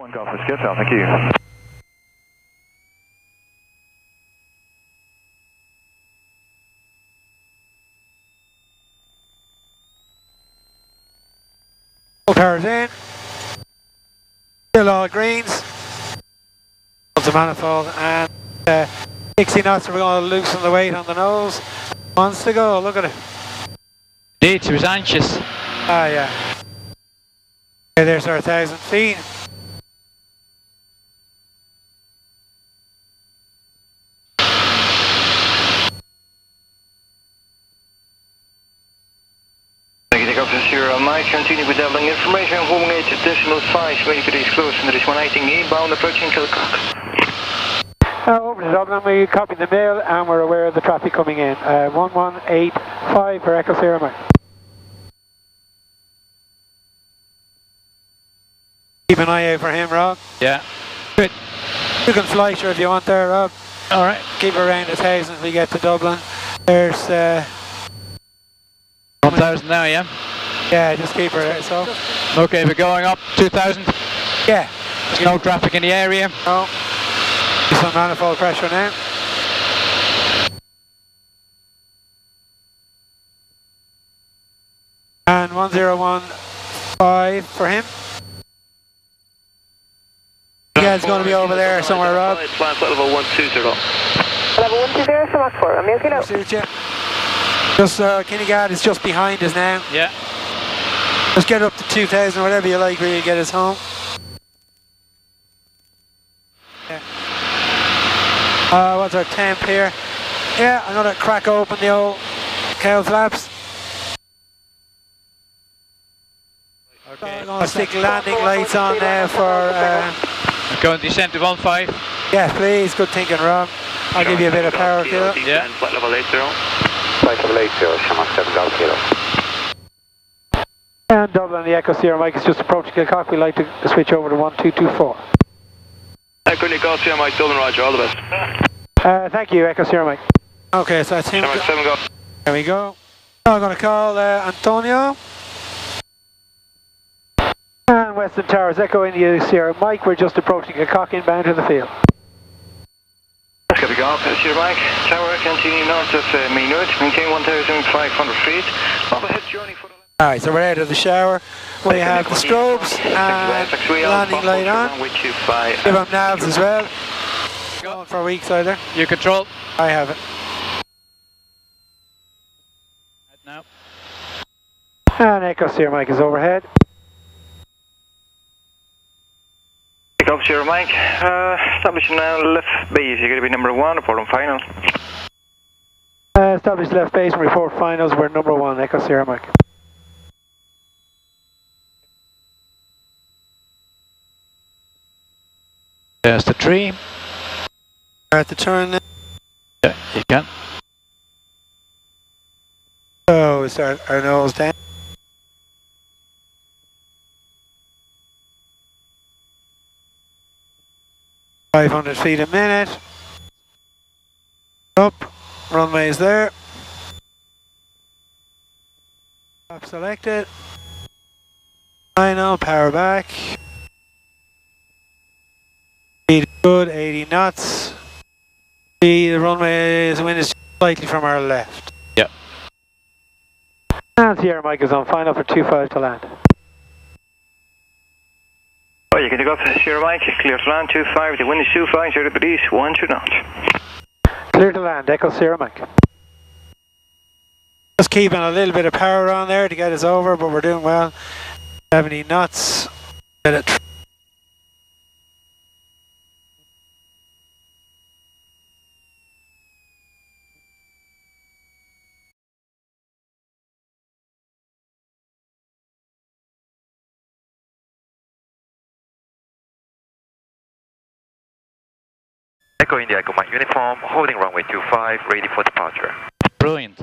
One Golf Whiskey Hotel, thank you. Power's in. Still all greens. The manifold and 60 knots, so we're going to loosen the weight on the nose. Wants to go, look at it. Indeed, she was anxious. Ah, yeah. Okay, there's our 1,000 feet. Zero Mike, continue with doubling information, forming 8 decimal 5, waiting for these close, and there is 118 inbound approaching Kilcock. Over to Dublin, we copy the mail and we're aware of the traffic coming in. 1185 for Echo Sierra Mike. Keep an eye out for him, Rob. Yeah. Good. You can fly sure if you want there, Rob. Alright. Keep around 1,000 as we get to Dublin. There's 1,000 now, yeah? Yeah, just keep her there, so. Okay, we're going up 2,000. Yeah. There's no traffic in the area. No. Some manifold pressure now. And 1015 for him. Yeah, it's going to be over there somewhere, Rob. Flight level 120. Level 120, so much for a milky note. Suit you. Just Kinnegad is just behind us now. Yeah. Just get up to 2,000, whatever you like, really get us home. Yeah. What's our temp here? Yeah, I'm gonna crack open the old cowl flaps. Okay. I'm gonna stick landing lights on there for. I'm going to descend to 15. Yeah, please. Good thinking, Rob. I'll give you a bit of power to it. Yeah. Flight level 80. Flight level 80, Shamrock 7 Golf Kilo. And Dublin, the Echo Sierra Mike is just approaching Kilcock. We'd like to switch over to 1224. Echo Golf Sierra Mike, Dublin, Roger, all the best. Thank you, Echo Sierra Mike. Okay, so that's him. Shamrock 7 Golf. There we go. Now I'm going to call Antonio. And Western Towers, Echo India Sierra Mike. We're just approaching Kilcock inbound to the field. Copy Golf Sierra Mike. Tower, continue north of Maynard. Maintain 1,500 feet. Overhead journey for the... Alright, so we're out of the shower. We have the strobes and landing light on. Give them navs as well. Going for weeks either. You control. I have it. Now. And Echo Sierra Mike is overhead. Golf Sierra Mike. Establishing now left base. You're going to be number 1, report on final. Established left base and report finals. We're number 1, Echo Sierra Mike. There's the tree. We're at the turn now. Yeah, you can. So we start our nose down. .500 feet a minute. Up. Runway is there. Top selected. Final, power back. Speed good, 80 knots. The runway, the wind is slightly from our left. Yep. And Sierra Mike is on final for 25 to land. Oh, you can go up Sierra Mike, clear to land 25, the wind is 25, 0 degrees, 1 2 knots. Clear to land, Echo Sierra Mike. Just keeping a little bit of power on there to get us over, but we're doing well. 70 knots. Get it. Echo India, Echo Mike uniform, holding runway 25, ready for departure. Brilliant.